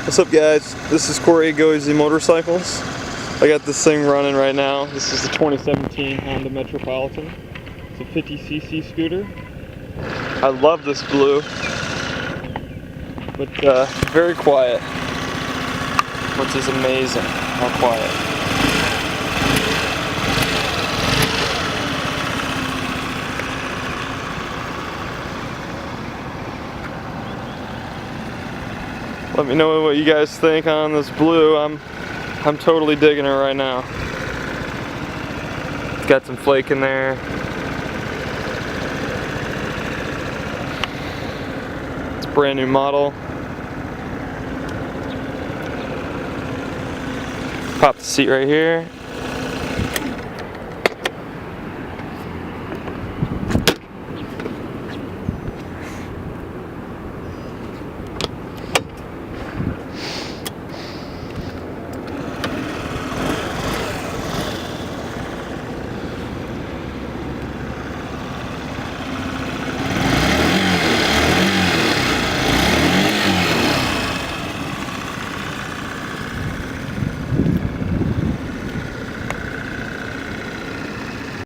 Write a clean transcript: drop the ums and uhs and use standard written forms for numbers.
What's up, guys? This is Corey Go Easy Motorcycles. I got this thing running right now. This is the 2017 Honda Metropolitan. It's a 50cc scooter. I love this blue, but very quiet, which is amazing how quiet. Let me know what you guys think on this blue. I'm totally digging it right now. It's got some flake in there. It's a brand new model. Pop the seat right here.